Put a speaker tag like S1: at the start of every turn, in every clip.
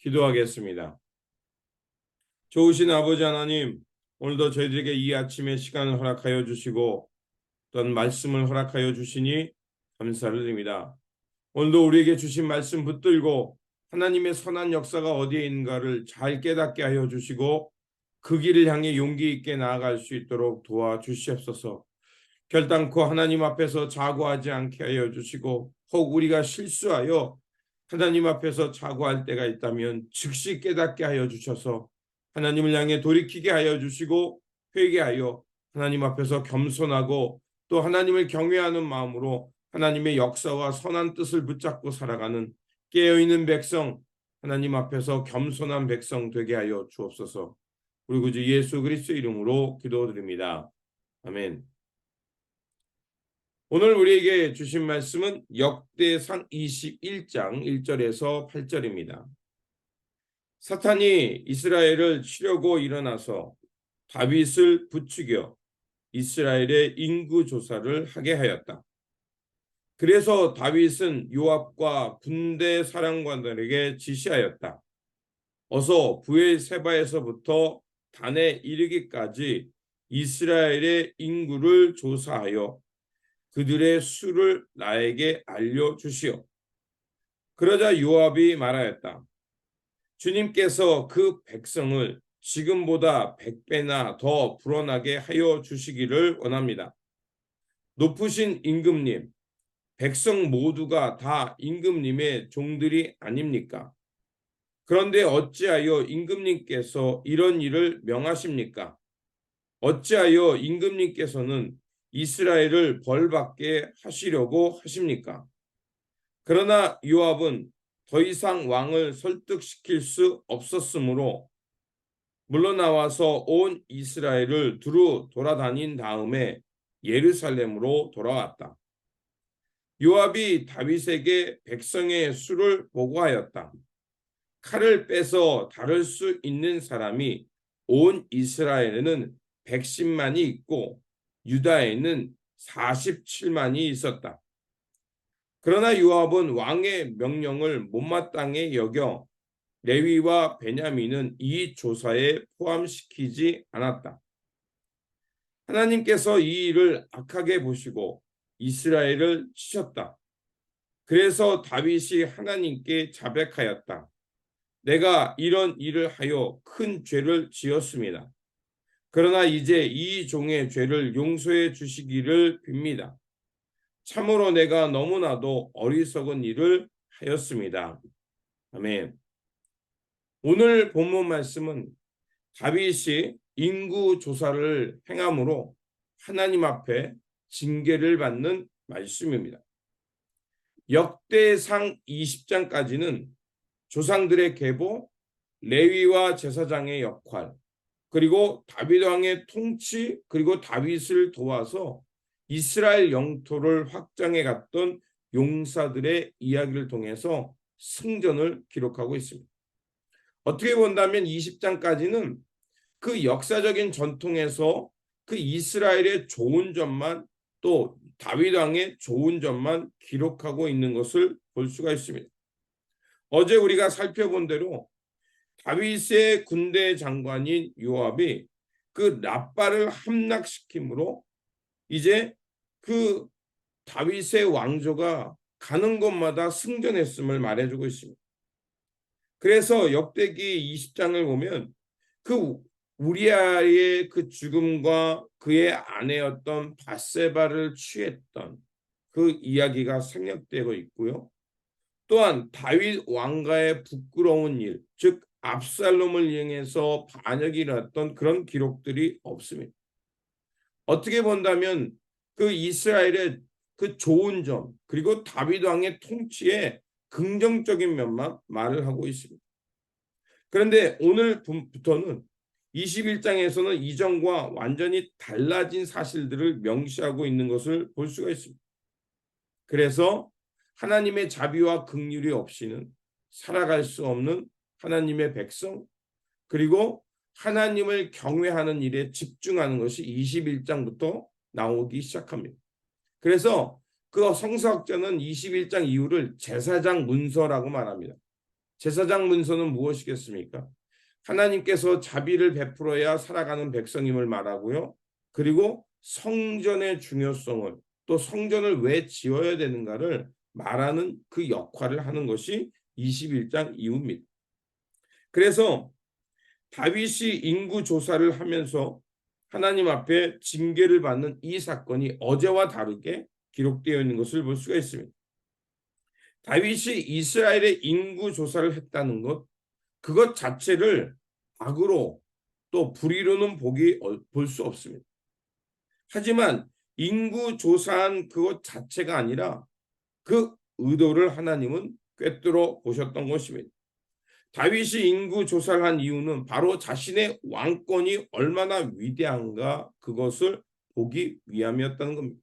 S1: 기도하겠습니다. 좋으신 아버지 하나님, 오늘도 저희들에게 이 아침에 시간을 허락하여 주시고 또한 말씀을 허락하여 주시니 감사를 드립니다. 오늘도 우리에게 주신 말씀 붙들고 하나님의 선한 역사가 어디에 있는가를 잘 깨닫게 하여 주시고 그 길을 향해 용기 있게 나아갈 수 있도록 도와주시옵소서. 결단코 하나님 앞에서 자고하지 않게 하여 주시고 혹 우리가 실수하여 하나님 앞에서 자고할 때가 있다면 즉시 깨닫게 하여 주셔서 하나님을 향해 돌이키게 하여 주시고 회개하여 하나님 앞에서 겸손하고 또 하나님을 경외하는 마음으로 하나님의 역사와 선한 뜻을 붙잡고 살아가는 깨어있는 백성, 하나님 앞에서 겸손한 백성 되게 하여 주옵소서. 우리 구주 예수 그리스도 이름으로 기도드립니다. 아멘. 오늘 우리에게 주신 말씀은 역대상 21장 1절에서 8절입니다. 사탄이 이스라엘을 치려고 일어나서 다윗을 부추겨 이스라엘의 인구 조사를 하게 하였다. 그래서 다윗은 요압과 군대 사령관들에게 지시하였다. 어서 브엘세바에서부터 단에 이르기까지 이스라엘의 인구를 조사하여 그들의 수를 나에게 알려주시오. 그러자 요압이 말하였다. 주님께서 그 백성을 지금보다 100배나 더 불어나게 하여 주시기를 원합니다. 높으신 임금님, 백성 모두가 다 임금님의 종들이 아닙니까? 그런데 어찌하여 임금님께서 이런 일을 명하십니까? 어찌하여 임금님께서는 이스라엘을 벌받게 하시려고 하십니까? 그러나 요압은 더 이상 왕을 설득시킬 수 없었으므로 물러나와서 온 이스라엘을 두루 돌아다닌 다음에 예루살렘으로 돌아왔다. 요압이 다윗에게 백성의 수를 보고하였다. 칼을 빼서 다룰 수 있는 사람이 온 이스라엘에는 110만이 있고 유다에는 47만이 있었다. 그러나 요압은 왕의 명령을 못마땅히 여겨 레위와 베냐민은 이 조사에 포함시키지 않았다. 하나님께서 이 일을 악하게 보시고 이스라엘을 치셨다. 그래서 다윗이 하나님께 자백하였다. 내가 이런 일을 하여 큰 죄를 지었습니다. 그러나 이제 이 종의 죄를 용서해 주시기를 빕니다. 참으로 내가 너무나도 어리석은 일을 하였습니다. 아멘. 오늘 본문 말씀은 다윗이 인구 조사를 행함으로 하나님 앞에 징계를 받는 말씀입니다. 역대상 20장까지는 조상들의 계보, 레위와 제사장의 역할, 그리고 다윗 왕의 통치, 그리고 다윗을 도와서 이스라엘 영토를 확장해 갔던 용사들의 이야기를 통해서 승전을 기록하고 있습니다. 어떻게 본다면 20장까지는 그 역사적인 전통에서 그 이스라엘의 좋은 점만 또 다윗 왕의 좋은 점만 기록하고 있는 것을 볼 수가 있습니다. 어제 우리가 살펴본 대로 다윗의 군대 장관인 요압이 그 랍바를 함락시킴으로 이제 그 다윗의 왕조가 가는 곳마다 승전했음을 말해주고 있습니다. 그래서 역대기 20장을 보면 그 우리아의 그 죽음과 그의 아내였던 밧세바를 취했던 그 이야기가 생략되고 있고요. 또한 다윗 왕가의 부끄러운 일, 즉 압살롬을 이용해서 반역이 일어났던 그런 기록들이 없습니다. 어떻게 본다면 그 이스라엘의 그 좋은 점 그리고 다윗 왕의 통치의 긍정적인 면만 말을 하고 있습니다. 그런데 오늘부터는 21장에서는 이전과 완전히 달라진 사실들을 명시하고 있는 것을 볼 수가 있습니다. 그래서 하나님의 자비와 긍휼이 없이는 살아갈 수 없는 하나님의 백성, 그리고 하나님을 경외하는 일에 집중하는 것이 21장부터 나오기 시작합니다. 그래서 그 성서학자는 21장 이후를 제사장 문서라고 말합니다. 제사장 문서는 무엇이겠습니까? 하나님께서 자비를 베풀어야 살아가는 백성임을 말하고요. 그리고 성전의 중요성을, 또 성전을 왜 지어야 되는가를 말하는 그 역할을 하는 것이 21장 이후입니다. 그래서 다윗이 인구 조사를 하면서 하나님 앞에 징계를 받는 이 사건이 어제와 다르게 기록되어 있는 것을 볼 수가 있습니다. 다윗이 이스라엘의 인구 조사를 했다는 것, 그것 자체를 악으로 또 불의로는 볼 수 없습니다. 하지만 인구 조사한 그것 자체가 아니라 그 의도를 하나님은 꿰뚫어 보셨던 것입니다. 다윗이 인구 조사를 한 이유는 바로 자신의 왕권이 얼마나 위대한가 그것을 보기 위함이었다는 겁니다.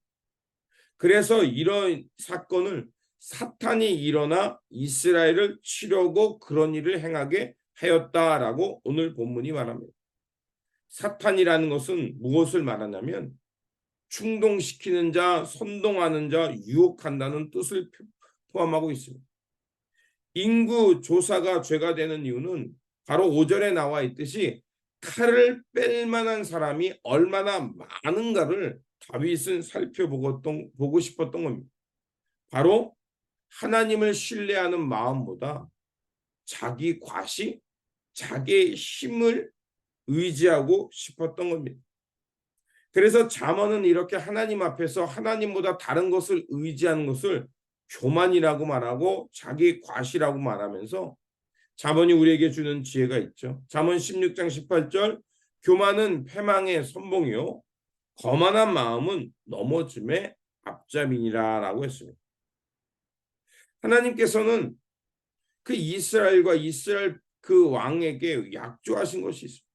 S1: 그래서 이런 사건을 사탄이 일어나 이스라엘을 치려고 그런 일을 행하게 하였다라고 오늘 본문이 말합니다. 사탄이라는 것은 무엇을 말하냐면 충동시키는 자, 선동하는 자, 유혹한다는 뜻을 포함하고 있습니다. 인구 조사가 죄가 되는 이유는 바로 5절에 나와 있듯이 칼을 뺄 만한 사람이 얼마나 많은가를 다윗은 살펴보고 싶었던 겁니다. 바로 하나님을 신뢰하는 마음보다 자기 과시, 자기의 힘을 의지하고 싶었던 겁니다. 그래서 잠언은 이렇게 하나님 앞에서 하나님보다 다른 것을 의지하는 것을 교만이라고 말하고 자기 과시라고 말하면서 잠언이 우리에게 주는 지혜가 있죠. 잠언 16장 18절 교만은 패망의 선봉이요 거만한 마음은 넘어짐의 앞잡이니라라고 했습니다. 하나님께서는 그 이스라엘과 이스라엘 그 왕에게 약조하신 것이 있습니다.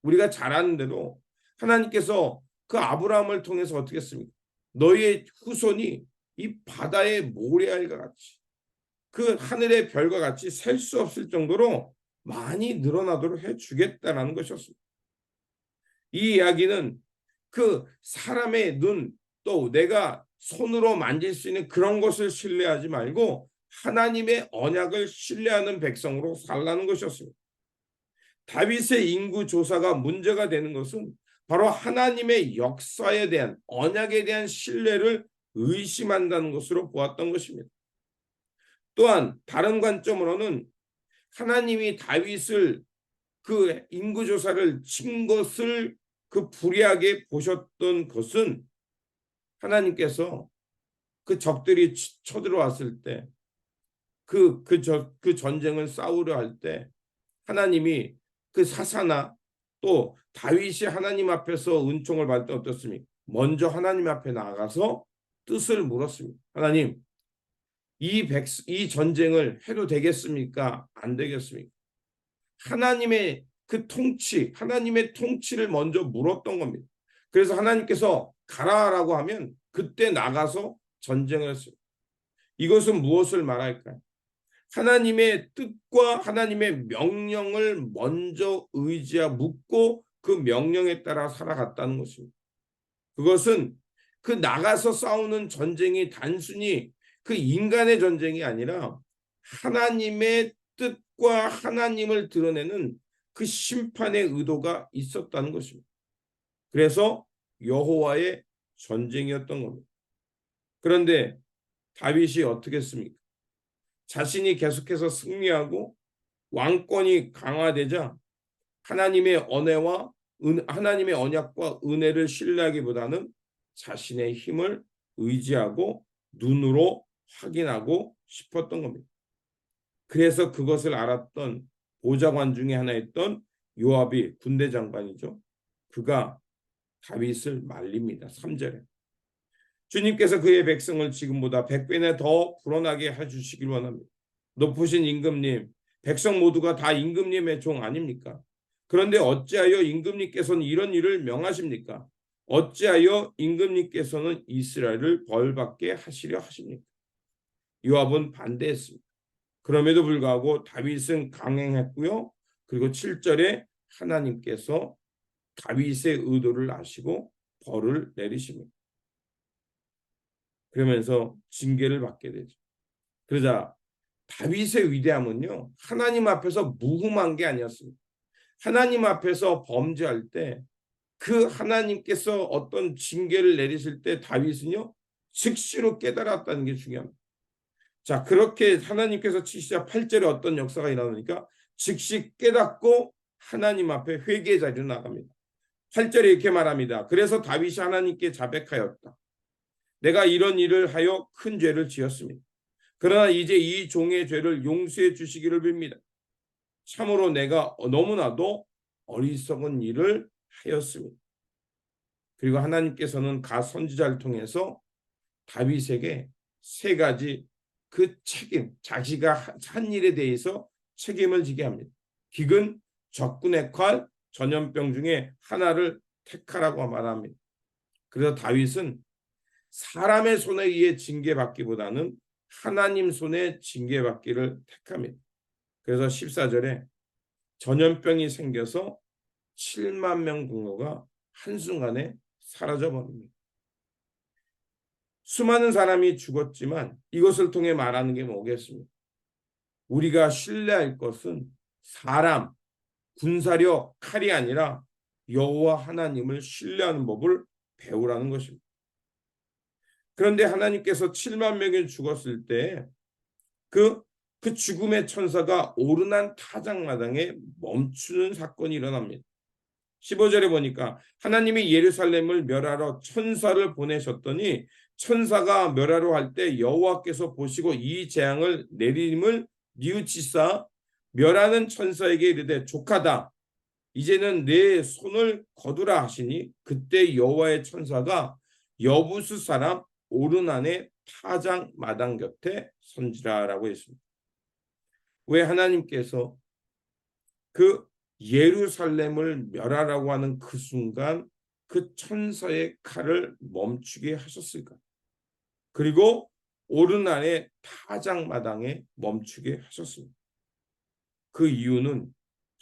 S1: 우리가 잘 아는 대로 하나님께서 그 아브라함을 통해서 어떻게 했습니까? 너희의 후손이 이 바다의 모래알과 같이 그 하늘의 별과 같이 셀 수 없을 정도로 많이 늘어나도록 해주겠다라는 것이었습니다. 이 이야기는 그 사람의 눈, 또 내가 손으로 만질 수 있는 그런 것을 신뢰하지 말고 하나님의 언약을 신뢰하는 백성으로 살라는 것이었습니다. 다윗의 인구 조사가 문제가 되는 것은 바로 하나님의 역사에 대한 언약에 대한 신뢰를 의심한다는 것으로 보았던 것입니다. 또한 다른 관점으로는 하나님이 다윗을 그 인구 조사를 친 것을 그 불의하게 보셨던 것은 하나님께서 그 적들이 쳐들어왔을 때 그 전쟁을 싸우려 할 때 하나님이 그 사사나 또 다윗이 하나님 앞에서 은총을 받을 때 어떻습니까? 먼저 하나님 앞에 나가서 뜻을 물었습니다. 하나님, 이 전쟁을 해도 되겠습니까? 안 되겠습니까? 하나님의 그 통치, 하나님의 통치를 먼저 물었던 겁니다. 그래서 하나님께서 가라라고 하면 그때 나가서 전쟁을 했어요. 이것은 무엇을 말할까요? 하나님의 뜻과 하나님의 명령을 먼저 묻고 그 명령에 따라 살아갔다는 것입니다. 그것은 그 나가서 싸우는 전쟁이 단순히 그 인간의 전쟁이 아니라 하나님의 뜻과 하나님을 드러내는 그 심판의 의도가 있었다는 것입니다. 그래서 여호와의 전쟁이었던 겁니다. 그런데 다윗이 어떻게 했습니까? 자신이 계속해서 승리하고 왕권이 강화되자 하나님의 하나님의 언약과 은혜를 신뢰하기보다는 자신의 힘을 의지하고 눈으로 확인하고 싶었던 겁니다. 그래서 그것을 알았던 보좌관 중에 하나였던 요압이 군대 장관이죠. 그가 다윗을 말립니다. 3절에. 주님께서 그의 백성을 지금보다 100배나 더 불어나게 해주시길 원합니다. 높으신 임금님, 백성 모두가 다 임금님의 종 아닙니까? 그런데 어찌하여 임금님께서는 이런 일을 명하십니까? 어찌하여 임금님께서는 이스라엘을 벌받게 하시려 하십니까? 요압은 반대했습니다. 그럼에도 불구하고 다윗은 강행했고요. 그리고 7절에 하나님께서 다윗의 의도를 아시고 벌을 내리십니다. 그러면서 징계를 받게 되죠. 그러자 다윗의 위대함은요, 하나님 앞에서 무흠한 게 아니었습니다. 하나님 앞에서 범죄할 때 그 하나님께서 어떤 징계를 내리실 때 다윗은요, 즉시로 깨달았다는 게 중요합니다. 자, 그렇게 하나님께서 7장 8절에 어떤 역사가 일어나니까 즉시 깨닫고 하나님 앞에 회개의 자리로 나갑니다. 8절에 이렇게 말합니다. 그래서 다윗이 하나님께 자백하였다. 내가 이런 일을 하여 큰 죄를 지었습니다. 그러나 이제 이 종의 죄를 용서해 주시기를 빕니다. 참으로 내가 너무나도 어리석은 일을 하였습니다. 그리고 하나님께서는 가 선지자를 통해서 다윗에게 세 가지 그 책임, 자기가 한 일에 대해서 책임을 지게 합니다. 기근, 적군의 칼, 전염병 중에 하나를 택하라고 말합니다. 그래서 다윗은 사람의 손에 의해 징계받기보다는 하나님 손에 징계받기를 택합니다. 그래서 14절에 전염병이 생겨서 7만 명 공로가 한순간에 사라져버립니다. 수많은 사람이 죽었지만 이것을 통해 말하는 게 뭐겠습니까? 우리가 신뢰할 것은 사람, 군사력, 칼이 아니라 여호와 하나님을 신뢰하는 법을 배우라는 것입니다. 그런데 하나님께서 7만 명이 죽었을 때 그 죽음의 천사가 오르난 타작마당에 멈추는 사건이 일어납니다. 15절에 보니까 하나님이 예루살렘을 멸하러 천사를 보내셨더니 천사가 멸하러 할 때 여호와께서 보시고 이 재앙을 내림을 뉘우치사 멸하는 천사에게 이르되 족하다. 이제는 내 손을 거두라 하시니 그때 여호와의 천사가 여부수 사람 오르난의 타작 마당 곁에 선지라라고 했습니다. 왜 하나님께서 그 예루살렘을 멸하라고 하는 그 순간 그 천사의 칼을 멈추게 하셨을까? 그리고 오르난의 타작 마당에 멈추게 하셨습니다. 그 이유는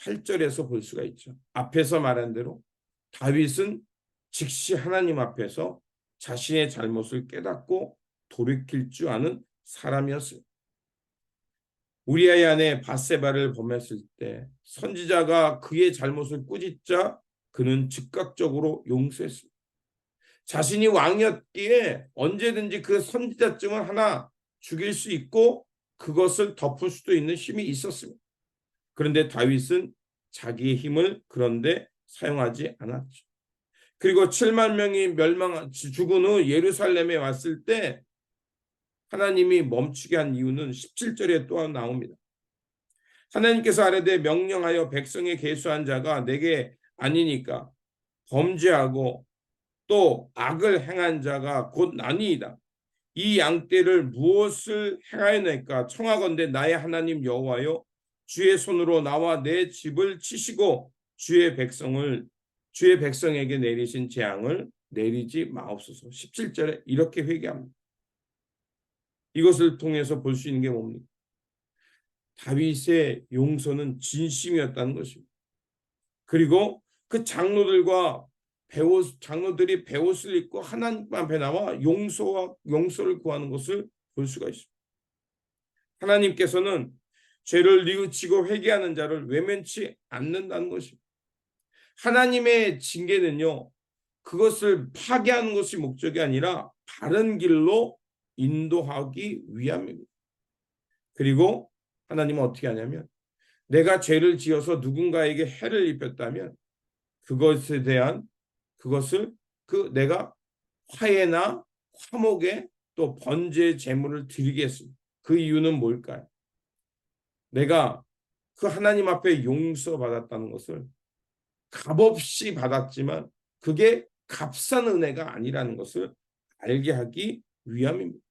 S1: 8절에서 볼 수가 있죠. 앞에서 말한 대로 다윗은 즉시 하나님 앞에서 자신의 잘못을 깨닫고 돌이킬 줄 아는 사람이었습니다. 우리아의 아내 밧세바를 범했을 때 선지자가 그의 잘못을 꾸짖자 그는 즉각적으로 용서했습니다. 자신이 왕이었기에 언제든지 그 선지자쯤은 하나 죽일 수 있고 그것을 덮을 수도 있는 힘이 있었습니다. 그런데 다윗은 자기의 힘을 그런데 사용하지 않았죠. 그리고 7만 명이 죽은 후 예루살렘에 왔을 때 하나님이 멈추게 한 이유는 17절에 또한 나옵니다. 하나님께서 아뢰되 명령하여 백성에 계수한 자가 내게 아니니까 범죄하고 또 악을 행한 자가 곧 나니이다. 이 양떼를 무엇을 행하였나이까 청하건대 나의 하나님 여호와여 주의 손으로 나와 내 집을 치시고 주의 백성에게 내리신 재앙을 내리지 마옵소서. 17절에 이렇게 회개합니다. 이것을 통해서 볼 수 있는 게 뭡니까? 다윗의 용서는 진심이었다는 것입니다. 그리고 그 장로들이 베옷을 입고 하나님 앞에 나와 용서를 구하는 것을 볼 수가 있습니다. 하나님께서는 죄를 뉘우치고 회개하는 자를 외면치 않는다는 것입니다. 하나님의 징계는요, 그것을 파괴하는 것이 목적이 아니라 바른 길로 인도하기 위함입니다. 그리고 하나님은 어떻게 하냐면 내가 죄를 지어서 누군가에게 해를 입혔다면 그것에 대한 그것을 내가 화해나 화목에 또 번제 제물을 드리겠습니다. 그 이유는 뭘까요? 내가 그 하나님 앞에 용서받았다는 것을 값없이 받았지만 그게 값싼 은혜가 아니라는 것을 알게 하기 위함입니다.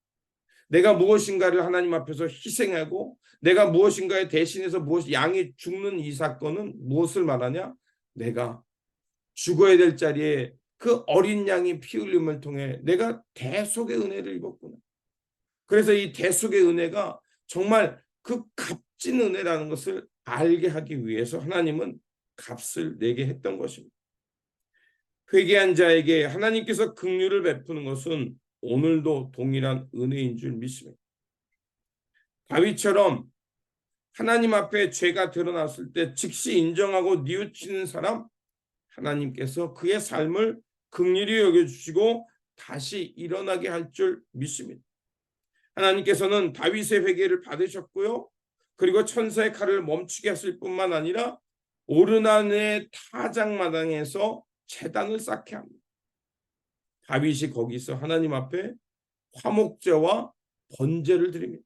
S1: 내가 무엇인가를 하나님 앞에서 희생하고 내가 무엇인가에 대신해서 양이 죽는 이 사건은 무엇을 말하냐? 내가 죽어야 될 자리에 그 어린 양이 피 흘림을 통해 내가 대속의 은혜를 입었구나. 그래서 이 대속의 은혜가 정말 그 값진 은혜라는 것을 알게 하기 위해서 하나님은 값을 내게 했던 것입니다. 회개한 자에게 하나님께서 긍휼을 베푸는 것은 오늘도 동일한 은혜인 줄 믿습니다. 다윗처럼 하나님 앞에 죄가 드러났을 때 즉시 인정하고 뉘우치는 사람, 하나님께서 그의 삶을 긍휼히 여겨주시고 다시 일어나게 할 줄 믿습니다. 하나님께서는 다윗의 회개를 받으셨고요. 그리고 천사의 칼을 멈추게 했을 뿐만 아니라 오르난의 타작마당에서 제단을 쌓게 합니다. 다윗이 거기서 하나님 앞에 화목제와 번제를 드립니다.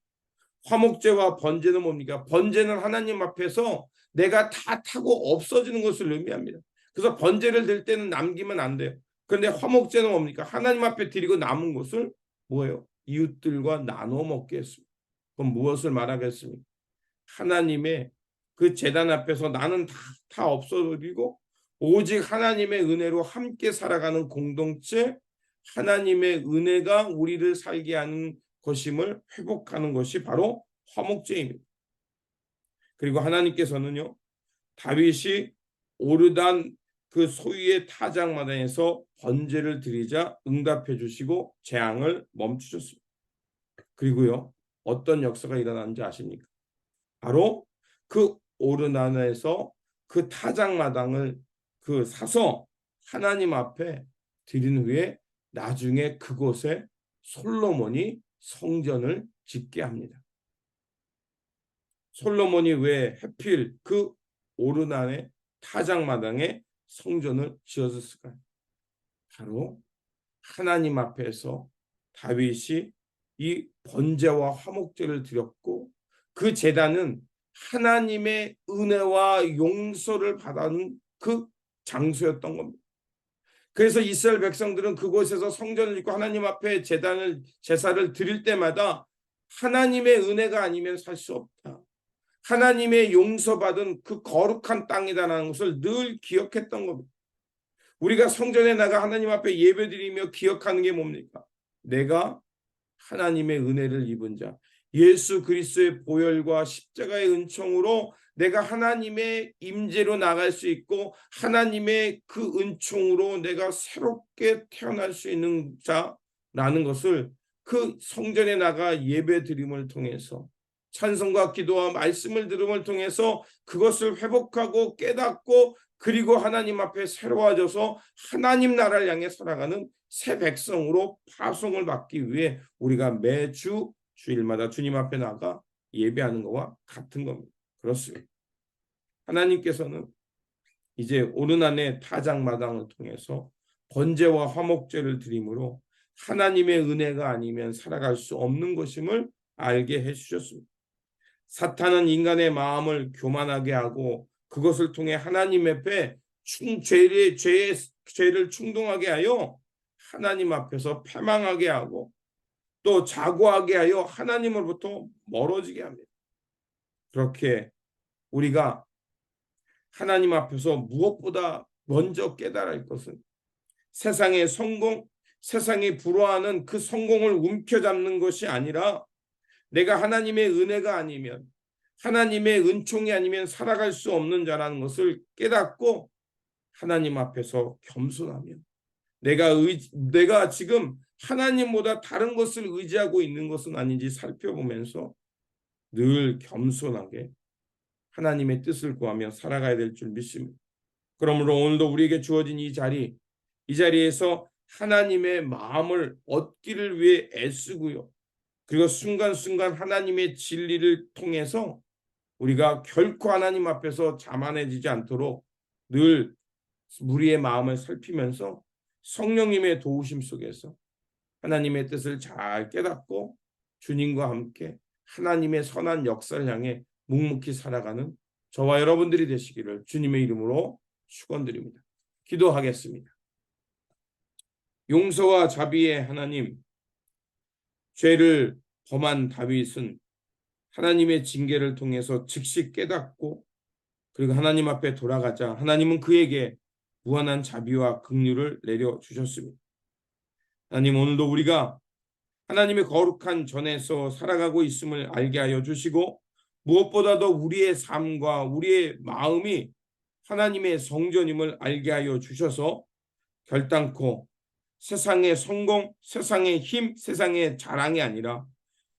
S1: 화목제와 번제는 뭡니까? 번제는 하나님 앞에서 내가 다 타고 없어지는 것을 의미합니다. 그래서 번제를 드릴 때는 남기면 안 돼요. 그런데 화목제는 뭡니까? 하나님 앞에 드리고 남은 것을 뭐예요? 이웃들과 나눠 먹게 했습니다. 그럼 무엇을 말하겠습니까? 하나님의 그 제단 앞에서 나는 다 없어버리고 오직 하나님의 은혜로 함께 살아가는 공동체, 하나님의 은혜가 우리를 살게 하는 것임을 회복하는 것이 바로 화목제입니다. 그리고 하나님께서는요, 다윗이 오르단 그 소유의 타작마당에서 번제를 드리자 응답해 주시고 재앙을 멈추셨습니다. 그리고요, 어떤 역사가 일어났는지 아십니까? 바로 그 오르난에서 그 타작마당을 사서 하나님 앞에 드린 후에 나중에 그곳에 솔로몬이 성전을 짓게 합니다. 솔로몬이 왜 하필 그 오르난의 타작마당에 성전을 지었을까요? 바로 하나님 앞에서 다윗이 이 번제와 화목제를 드렸고 그 제단은 하나님의 은혜와 용서를 받는 그 장소였던 겁니다. 그래서 이스라엘 백성들은 그곳에서 성전을 짓고 하나님 앞에 제사를 드릴 때마다 하나님의 은혜가 아니면 살 수 없다. 하나님의 용서받은 그 거룩한 땅이다라는 것을 늘 기억했던 겁니다. 우리가 성전에 나가 하나님 앞에 예배드리며 기억하는 게 뭡니까? 내가 하나님의 은혜를 입은 자, 예수 그리스도의 보혈과 십자가의 은총으로 내가 하나님의 임재로 나갈 수 있고 하나님의 그 은총으로 내가 새롭게 태어날 수 있는 자라는 것을 그 성전에 나가 예배드림을 통해서 찬송과 기도와 말씀을 들음을 통해서 그것을 회복하고 깨닫고 그리고 하나님 앞에 새로워져서 하나님 나라를 향해 살아가는 새 백성으로 파송을 받기 위해 우리가 매주 주일마다 주님 앞에 나가 예배하는 것과 같은 겁니다. 그렇습니다. 하나님께서는 이제 오르난의 타작마당을 통해서 번제와 화목제를 드림으로 하나님의 은혜가 아니면 살아갈 수 없는 것임을 알게 해주셨습니다. 사탄은 인간의 마음을 교만하게 하고 그것을 통해 하나님 앞에 죄를 충동하게 하여 하나님 앞에서 패망하게 하고 또 자고하게 하여 하나님으로부터 멀어지게 합니다. 그렇게 우리가 하나님 앞에서 무엇보다 먼저 깨달아야 할 것은 세상의 성공, 세상이 부러워하는 그 성공을 움켜잡는 것이 아니라 내가 하나님의 은혜가 아니면 하나님의 은총이 아니면 살아갈 수 없는 자라는 것을 깨닫고 하나님 앞에서 겸손하며 내가 지금 하나님보다 다른 것을 의지하고 있는 것은 아닌지 살펴보면서 늘 겸손하게 하나님의 뜻을 구하며 살아가야 될 줄 믿습니다. 그러므로 오늘도 우리에게 주어진 이 자리에서 하나님의 마음을 얻기를 위해 애쓰고요. 그리고 순간순간 하나님의 진리를 통해서 우리가 결코 하나님 앞에서 자만해지지 않도록 늘 우리의 마음을 살피면서 성령님의 도우심 속에서 하나님의 뜻을 잘 깨닫고 주님과 함께 하나님의 선한 역사를 향해 묵묵히 살아가는 저와 여러분들이 되시기를 주님의 이름으로 축원드립니다. 기도하겠습니다. 용서와 자비의 하나님, 죄를 범한 다윗은 하나님의 징계를 통해서 즉시 깨닫고 그리고 하나님 앞에 돌아가자 하나님은 그에게 무한한 자비와 긍휼을 내려주셨습니다. 하나님, 오늘도 우리가 하나님의 거룩한 전에서 살아가고 있음을 알게 하여 주시고 무엇보다도 우리의 삶과 우리의 마음이 하나님의 성전임을 알게 하여 주셔서 결단코 세상의 성공, 세상의 힘, 세상의 자랑이 아니라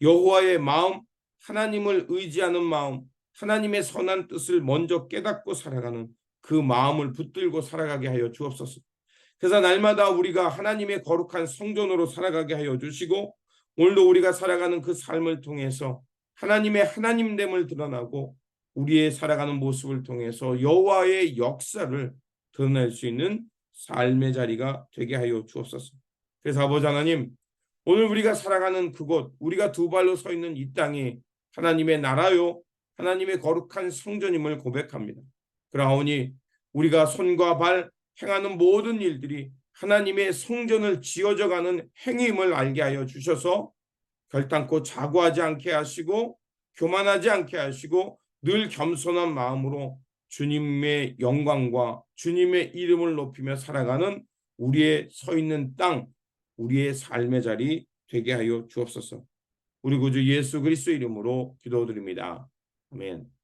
S1: 여호와의 마음, 하나님을 의지하는 마음, 하나님의 선한 뜻을 먼저 깨닫고 살아가는 그 마음을 붙들고 살아가게 하여 주옵소서. 그래서 날마다 우리가 하나님의 거룩한 성전으로 살아가게 하여 주시고, 오늘도 우리가 살아가는 그 삶을 통해서 하나님의 하나님됨을 드러나고 우리의 살아가는 모습을 통해서 여호와의 역사를 드러낼 수 있는 삶의 자리가 되게 하여 주옵소서. 그래서 아버지 하나님, 오늘 우리가 살아가는 그곳, 우리가 두 발로 서 있는 이 땅이 하나님의 나라요 하나님의 거룩한 성전임을 고백합니다. 그러하오니 우리가 손과 발 행하는 모든 일들이 하나님의 성전을 지어져가는 행위임을 알게 하여 주셔서 결단코 자고하지 않게 하시고 교만하지 않게 하시고 늘 겸손한 마음으로 주님의 영광과 주님의 이름을 높이며 살아가는 우리의 서 있는 땅, 우리의 삶의 자리 되게 하여 주옵소서. 우리 구주 예수 그리스도 이름으로 기도드립니다. 아멘.